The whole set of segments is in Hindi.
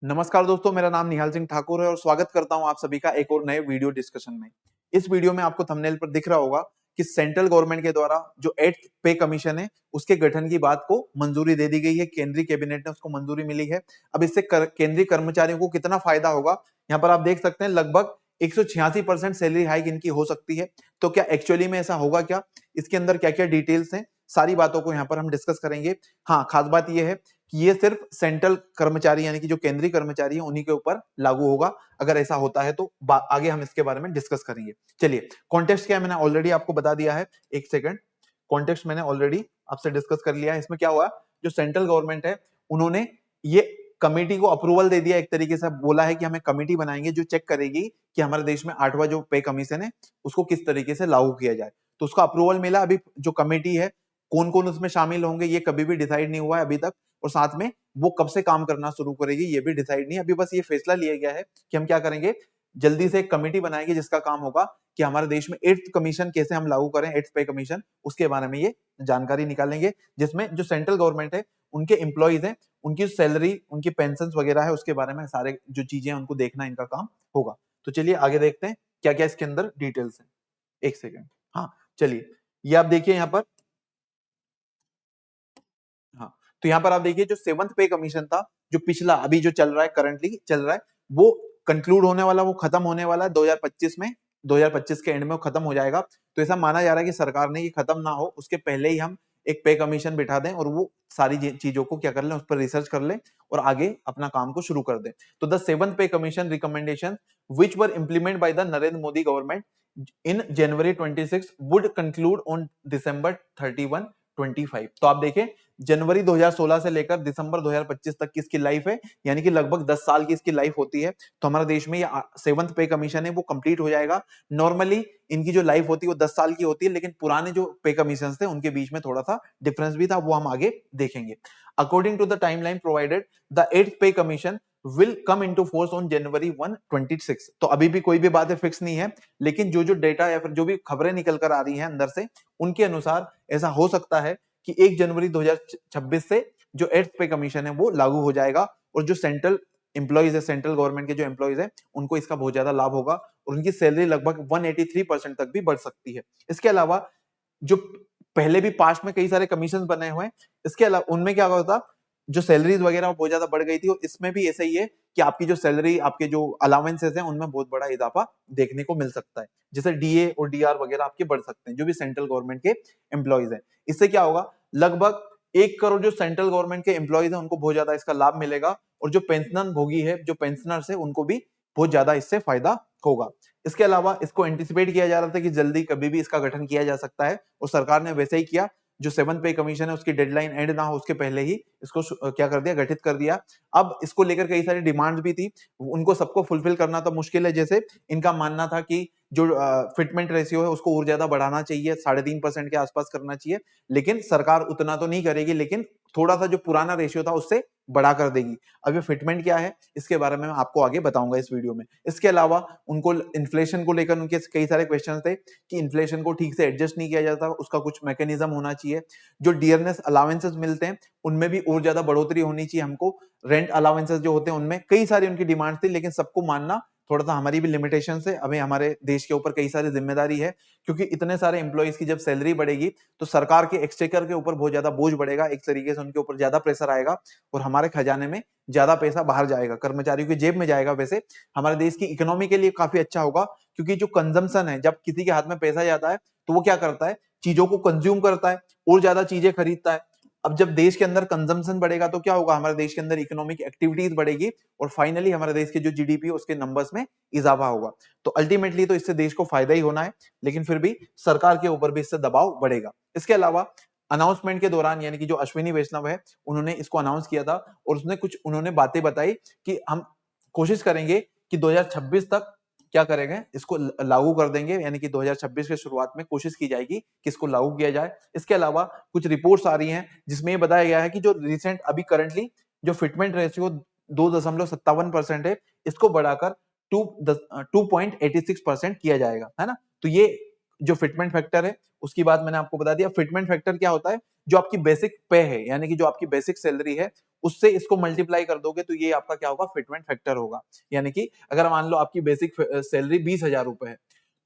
नमस्कार दोस्तों, मेरा नाम निहाल सिंह ठाकुर है और स्वागत करता हूं आप सभी का एक और नए वीडियो डिस्कशन में। इस वीडियो में आपको थंबनेल पर दिख रहा होगा कि सेंट्रल गवर्नमेंट के द्वारा जो 8th पे कमीशन है उसके गठन की बात को मंजूरी दे दी गई है। केंद्रीय कैबिनेट ने उसको मंजूरी मिली है। अब इससे केंद्रीय कर्मचारियों को कितना फायदा होगा, यहाँ पर आप देख सकते हैं लगभग 186% सैलरी हाइक इनकी हो सकती है। तो क्या एक्चुअली में ऐसा होगा क्या, इसके अंदर क्या क्या डिटेल्स हैं, सारी बातों को यहाँ पर हम डिस्कस करेंगे। हाँ, खास बात यह है कि ये सिर्फ सेंट्रल कर्मचारी यानी कि जो केंद्रीय कर्मचारी हैं उन्हीं के ऊपर लागू होगा। अगर ऐसा होता है तो आगे हम इसके बारे में डिस्कस करेंगे। चलिए, कॉन्टेक्स्ट क्या है मैंने ऑलरेडी आपको बता दिया है। एक सेकंड, कॉन्टेक्स्ट मैंने ऑलरेडी आपसे डिस्कस कर लिया है। इसमें क्या हुआ, जो सेंट्रल गवर्नमेंट है उन्होंने ये कमेटी को अप्रूवल दे दिया, एक तरीके से बोला है कि हमें कमेटी बनाएंगे जो चेक करेगी कि हमारे देश में 8वां जो पे कमीशन है उसको किस तरीके से लागू किया जाए। तो उसका अप्रूवल मिला। अभी जो कमेटी है कौन कौन उसमें शामिल होंगे ये कभी भी डिसाइड नहीं हुआ है अभी तक, और साथ में वो कब से काम करना शुरू करेगी ये भी डिसाइड नहीं। अभी बस ये फैसला लिया गया है कि हम क्या करेंगे, जल्दी से एक कमेटी बनाएंगे जिसका काम होगा कि हमारे देश में 8th कमीशन कैसे हम लागू करें, 8th पे कमीशन, उसके बारे में ये जानकारी निकालेंगे। जिसमें जो सेंट्रल गवर्नमेंट है उनके एम्प्लॉइज हैं, उनकी सैलरी, उनकी पेंशन वगैरह है, उसके बारे में सारे जो चीजें हैं उनको देखना इनका काम होगा। तो चलिए आगे देखते हैं क्या क्या इसके अंदर डिटेल्स है। एक सेकेंड, हाँ चलिए, ये आप देखिए यहाँ पर। हाँ, तो यहाँ पर आप देखिए जो 7th पे कमीशन था, जो पिछला अभी जो चल रहा है, करंटली चल रहा है, वो कंक्लूड होने वाला, वो खत्म होने वाला है 2025 में। 2025 के एंड में वो खत्म हो जाएगा। तो ऐसा माना जा रहा है कि सरकार ने ये खत्म ना हो उसके पहले ही हम एक पे कमीशन बिठा दें और वो सारी चीजों को क्या कर लें, उस पर रिसर्च कर लें और आगे अपना काम को शुरू कर दें। तो द 7th पे commission recommendation which were implement by the Narendra Modi government in January 26 would conclude on December 31, 25। तो आप देखें, जनवरी 2016 से लेकर दिसंबर 2025 तक की इसकी लाइफ है, यानी कि लगभग 10 साल की इसकी लाइफ होती है। तो हमारे देश में ये 7th पे कमीशन है वो कंप्लीट हो जाएगा। नॉर्मली इनकी जो लाइफ होती है वो 10 साल की होती है, लेकिन पुराने जो पे कमीशन थे उनके बीच में थोड़ा सा डिफरेंस भी था, वो हम आगे देखेंगे। According to the timeline provided, the 8th pay commission will come into force on January 1, 26। तो अभी भी कोई भी बातें फिक्स नहीं है, लेकिन जो जो डेटा या फिर जो भी खबरें निकल कर आ रही हैं अंदर से, उनके अनुसार ऐसा हो सकता है कि 1 जनवरी 2026 से जो 8th पे कमीशन है वो लागू हो जाएगा और जो सेंट्रल एम्प्लॉइज है, सेंट्रल गवर्नमेंट के जो एम्प्लॉइज है, उनको इसका बहुत ज्यादा लाभ होगा और उनकी सैलरी लगभग 183% तक भी बढ़ सकती है। इसके अलावा जो पहले भी पास्ट में कई सारे कमीशन बने हुए हैं, इसके अलावा उनमें क्या होता, जो सैलरीज वगैरह बहुत ज्यादा बढ़ गई थी, और इसमें भी ऐसा ही है कि आपकी जो सैलरी, आपके जो अलाउंसेस हैं उनमें बहुत बड़ा इजाफा देखने को मिल सकता है। जैसे डीए और डीआर वगैरह आपके बढ़ सकते हैं जो भी सेंट्रल गवर्नमेंट के एम्प्लॉइज हैं। इससे क्या होगा, लगभग 1 करोड़ जो सेंट्रल गवर्नमेंट के एम्प्लॉइज हैं उनको बहुत ज्यादा इसका लाभ मिलेगा और जो पेंशन भोगी है, जो पेंशनर्स है, उनको भी बहुत ज्यादा इससे फायदा होगा। इसके अलावा इसको एंटिसिपेट किया जा रहा था कि जल्दी कभी भी इसका गठन किया जा सकता है और सरकार ने वैसे ही किया। जो 7th पे कमीशन है उसकी डेडलाइन एंड ना हो उसके पहले ही इसको क्या कर दिया, गठित कर दिया। अब इसको लेकर कई सारी डिमांड्स भी थी, उनको सबको फुलफिल करना तो मुश्किल है। जैसे इनका मानना था कि जो फिटमेंट रेशियो है उसको और ज्यादा बढ़ाना चाहिए, 3.5% के आसपास करना चाहिए, लेकिन सरकार उतना तो नहीं करेगी, लेकिन थोड़ा सा जो पुराना रेशियो था उससे बढ़ा कर देगी। अब ये फिटमेंट क्या है इसके बारे में मैं आपको आगे बताऊंगा इस वीडियो में। इसके अलावा उनको इन्फ्लेशन को लेकर उनके कई सारे क्वेश्चन थे कि इन्फ्लेशन को ठीक से एडजस्ट नहीं किया जाता, उसका कुछ मैकेनिज्म होना चाहिए। जो डियरनेस अलाउंसेस मिलते हैं उनमें भी और ज्यादा बढ़ोतरी होनी चाहिए हमको। रेंट अलाउंसेस जो होते हैं उनमें कई सारी उनकी डिमांड थी, लेकिन सबको मानना थोड़ा सा हमारी भी लिमिटेशन है। अभी हमारे देश के ऊपर कई सारी जिम्मेदारी है, क्योंकि इतने सारे एम्प्लॉइज की जब सैलरी बढ़ेगी तो सरकार के एक्सचेकर के ऊपर बहुत ज्यादा बोझ बढ़ेगा, एक तरीके से उनके ऊपर ज्यादा प्रेशर आएगा और हमारे खजाने में ज्यादा पैसा बाहर जाएगा, कर्मचारियों की जेब में जाएगा। वैसे हमारे देश की इकोनॉमी के लिए काफी अच्छा होगा, क्योंकि जो कंजम्पशन है, जब किसी के हाथ में पैसा जाता है तो वो क्या करता है, चीजों को कंज्यूम करता है और ज्यादा चीजें खरीदता है। अब जब देश के अंदर कंजम्पशन बढ़ेगा तो क्या होगा, हमारे देश के अंदर इकोनॉमिक एक्टिविटीज बढ़ेगी और फाइनली हमारे देश के जो जीडीपी उसके नंबर्स में इजाफा होगा। तो अल्टीमेटली तो इससे देश को फायदा ही होना है, लेकिन फिर भी सरकार के ऊपर भी इससे दबाव बढ़ेगा। इसके अलावा अनाउंसमेंट के दौरान, यानी कि जो अश्विनी वैष्णव है उन्होंने इसको अनाउंस किया था और उसने कुछ उन्होंने बातें बताई कि हम कोशिश करेंगे कि 2026 तक क्या करेंगे, इसको लागू कर देंगे, यानी कि 2026 के शुरुआत में कोशिश की जाएगी कि इसको लागू किया जाए। इसके अलावा कुछ रिपोर्ट्स आ रही हैं जिसमें ये बताया गया है कि जो रिसेंट अभी करंटली जो फिटमेंट रेशियो 2.57% है, इसको बढ़ाकर 2.86% किया जाएगा, है ना। तो ये जो फिटमेंट फैक्टर है उसकी बात मैंने आपको बता दिया। फिटमेंट फैक्टर क्या होता है, जो आपकी बेसिक पे है, यानी कि जो आपकी बेसिक सैलरी है उससे इसको मल्टीप्लाई कर दोगे तो ये आपका क्या होगा, फिटमेंट फैक्टर होगा। यानी कि अगर मान लो आपकी बेसिक सैलरी 20,000 रुपए है,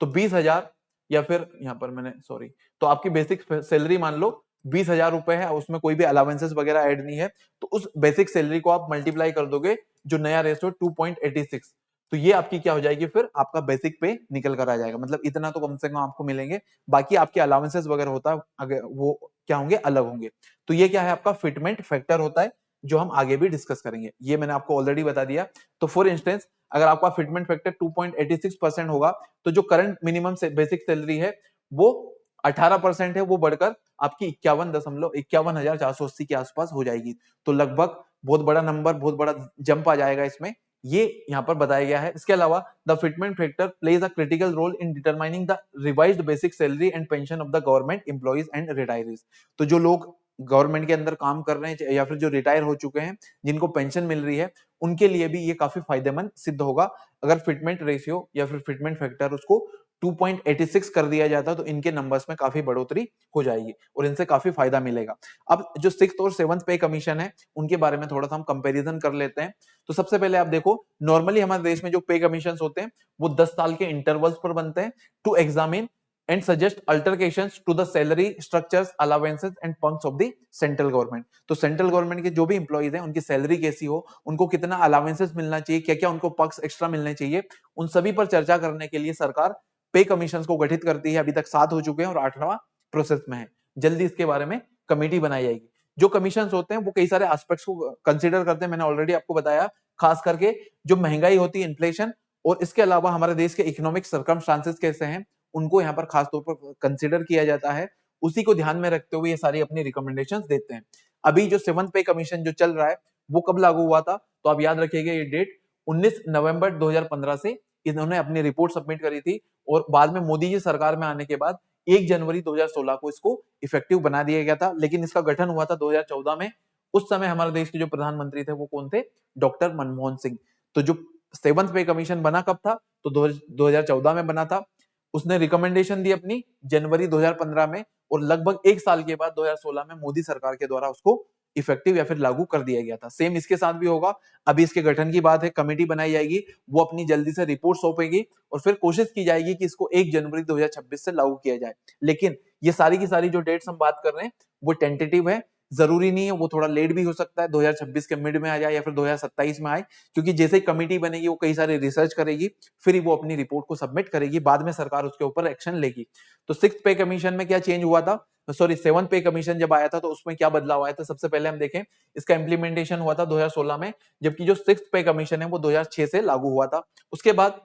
तो 20,000 या फिर यहाँ पर मैंने सॉरी, तो आपकी बेसिक सैलरी मान लो 20,000 रुपए है, उसमें कोई भी अलावेंसेस वगैरह ऐड नहीं है, तो उस बेसिक सैलरी को आप मल्टीप्लाई कर दोगे, जो नया रेशो 2.86, तो ये आपकी क्या हो जाएगी, फिर आपका बेसिक पे निकल कर आ जाएगा। मतलब इतना तो कम से कम आपको मिलेंगे, बाकी आपके अलावेंसेस वगैरह होता है अगर वो क्या होंगे, अलग होंगे। तो ये क्या है, आपका फिटमेंट फैक्टर होता है, जो हम आगे भी डिस्कस करेंगे, ये मैंने आपको ऑलरेडी बता दिया। तो फॉर इंस्टेंस अगर आपका फिटमेंट फैक्टर 2.86% होगा, तो जो करंट मिनिमम से बेसिक सैलरी है वो 18% है, वो बढ़कर आपकी 51,51,480 के आसपास हो जाएगी। तो लगभग बहुत बड़ा नंबर, बहुत बड़ा जंप आ जाएगा इसमें, ये यहाँ पर बताया गया है। इसके अलावा the fitment factor plays a critical role in determining the revised basic salary and pension of the government employees and retirees. तो जो लोग गवर्नमेंट के अंदर काम कर रहे हैं या फिर जो रिटायर हो चुके हैं, जिनको पेंशन मिल रही है, उनके लिए भी ये काफी फायदेमंद सिद्ध होगा अगर फिटमेंट रेशियो या फिर फिटमेंट फैक्टर उसको 2.86 कर दिया जाता, तो इनके नंबर्स में काफी बढ़ोतरी हो जाएगी और इनसे काफी फायदा मिलेगा। अब जो 6th और 7th पे कमीशन है, उनके बारे में थोड़ा सा हम कंपैरिजन कर लेते हैं। तो सबसे पहले आप देखो, नॉर्मली हमारे देश में जो पे कमीशन होते हैं वो 10 साल के इंटरवल्स पर बनते हैं, to examine and suggest altercations to the salary structures, allowances and perks of the central government। तो सेंट्रल गवर्नमेंट के जो भी इंप्लॉइज हैं, उनकी सैलरी कैसी हो, उनको कितना अलावेंसेस मिलना चाहिए, क्या क्या उनको पर्क्स एक्स्ट्रा मिलने चाहिए, उन सभी पर चर्चा करने के लिए सरकार पे कमीशन को गठित करती है। अभी तक 7 हो चुके हैं और 8वां प्रोसेस में है। जल्दी इसके बारे में कमेटी बनाई जाएगी। जो कमीशन होते हैं वो कई सारे एस्पेक्ट्स को कंसिडर करते हैं, मैंने ऑलरेडी आपको बताया, खास करके जो महंगाई होती है, इन्फ्लेशन, और इसके अलावा हमारे देश के इकोनॉमिक सर्कमस्टांसेस कैसे हैं, उनको यहाँ पर खास तौर पर कंसिडर किया जाता है। उसी को ध्यान में रखते हुए ये सारी अपनी रिकमेंडेशंस देते हैं। अभी जो 7th पे कमीशन जो चल रहा है वो कब लागू हुआ था, तो आप याद रखिएगा ये डेट 19 नवंबर 2015 से इन्होंने अपनी रिपोर्ट सबमिट करी थी, और बाद में मोदी जी सरकार में आने के बाद 1 जनवरी 2016 को इसको इफेक्टिव बना दिया गया था। लेकिन इसका गठन हुआ था 2014 में। उस समय हमारे देश के जो प्रधानमंत्री थे वो कौन थे, डॉक्टर मनमोहन सिंह। तो जो 7th पे कमीशन बना कब था, तो 2014 में बना था। उसने रिकमेंडेशन दी अपनी जनवरी 2015 में, और लगभग 1 साल के बाद 2016 में मोदी सरकार के द्वारा उसको इफेक्टिव या फिर लागू कर दिया गया था। सेम इसके साथ भी होगा। अभी इसके गठन की बात है, कमेटी बनाई जाएगी, वो अपनी जल्दी से रिपोर्ट सौंपेगी और फिर कोशिश की जाएगी कि इसको 1 जनवरी 2026 से लागू किया जाए। लेकिन ये सारी की सारी जो डेट्स हम बात कर रहे हैं वो टेंटेटिव है, जरूरी नहीं है, वो थोड़ा लेट भी हो सकता है, 2026 के मिड में आ जाए या फिर 2027 में आए, क्योंकि जैसे ही कमेटी बनेगी वो कई सारी रिसर्च करेगी, फिर वो अपनी रिपोर्ट को सबमिट करेगी, बाद में सरकार उसके ऊपर एक्शन लेगी। तो 6th पे कमीशन में क्या चेंज हुआ था, सॉरी 7th पे कमीशन जब आया था तो उसमें क्या बदलाव आया था, सबसे पहले हम देखें, इसका इंप्लीमेंटेशन हुआ था 2016 में, जबकि जो 6th पे कमीशन है वो 2006 से लागू हुआ था। उसके बाद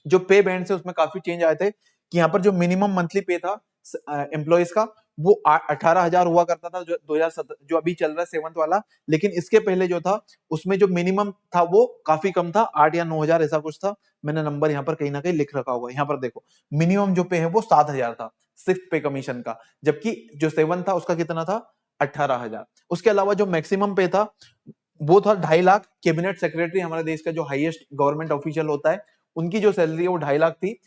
जो पे बैंड है उसमें काफी चेंज आए थे, कि यहाँ पर जो मिनिमम मंथली पे था एम्प्लॉइज का वो 18,000 हुआ करता था, जो 2017 जो अभी चल रहा है 7th वाला। लेकिन इसके पहले जो था उसमें जो मिनिमम था वो काफी कम था, 8 या 9,000 ऐसा कुछ था। मैंने नंबर यहाँ पर कहीं ना कहीं लिख रखा हुआ है, यहाँ पर देखो, मिनिमम जो पे है वो 7,000 था 6th पे कमीशन का, जबकि जो 7 था उसका कितना था, 18,000। उसके अलावा जो मैक्सिमम पे था वो था 2.5 लाख। कैबिनेट सेक्रेटरी हमारे देश का जो हाईएस्ट गवर्नमेंट ऑफिशियल होता है, उनकी जो सैलरी है वो 2.5 लाख थी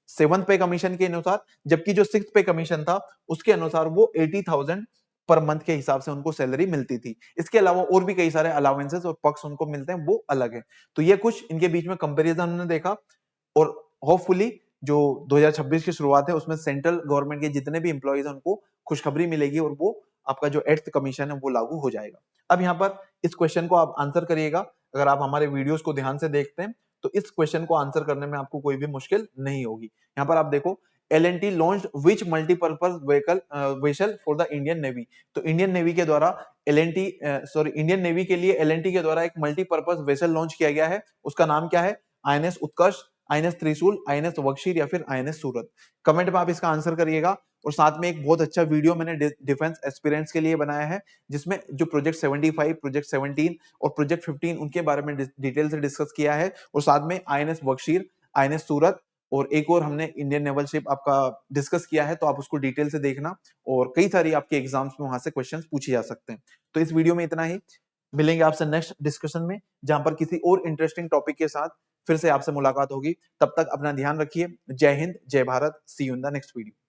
7th पे कमीशन के अनुसार, जबकि जो 6th पे कमीशन था उसके अनुसार वो 80,000 पर मंथ के हिसाब से उनको सैलरी मिलती थी। इसके अलावा और भी कई सारे अलाउंसेस और पर्क्स उनको मिलते हैं, वो अलग है। तो ये कुछ इनके बीच में कंपैरिजन हमने देखा, और होपफुली जो 2026 की शुरुआत है उसमें सेंट्रल गवर्नमेंट के जितने भी एम्प्लॉइज हैं उनको खुशखबरी मिलेगी, और वो आपका जो 8th कमीशन है वो लागू हो जाएगा। अब यहाँ पर इस क्वेश्चन को आप आंसर करिएगा। अगर आप हमारे वीडियोस को ध्यान से देखते हैं तो इस क्वेश्चन को आंसर करने में आपको कोई भी मुश्किल नहीं होगी। यहाँ पर आप देखो, L&T launched which multipurpose vehicle vessel for the Indian navy. तो इंडियन नेवी के द्वारा इंडियन नेवी के लिए L&T के द्वारा एक मल्टीपर्पज वेसल लॉन्च किया गया है। उसका नाम क्या है, INS उत्कर्ष, INS त्रिशूल, INS वक्षीर या फिर INS सूरत। कमेंट में आप इसका आंसर करिएगा। और साथ में एक बहुत अच्छा वीडियो मैंने डिफेंस एस्पिरेंट्स के लिए बनाया है, जिसमें जो प्रोजेक्ट 75, प्रोजेक्ट 17 और प्रोजेक्ट 15 उनके बारे में डिटेल से डिस्कस किया है, और साथ में INS बख्शीर, INS सूरत और एक और हमने इंडियन नेवल शिप आपका डिस्कस किया है। तो आप उसको डिटेल से देखना, और कई सारी आपके एग्जाम्स में वहां से क्वेश्चंस पूछे जा सकते हैं। तो इस वीडियो में इतना ही, मिलेंगे आपसे नेक्स्ट डिस्कशन में, जहां पर किसी और इंटरेस्टिंग टॉपिक के साथ फिर से आपसे मुलाकात होगी। तब तक अपना ध्यान रखिए। जय हिंद, जय Bharat. See you in the next video.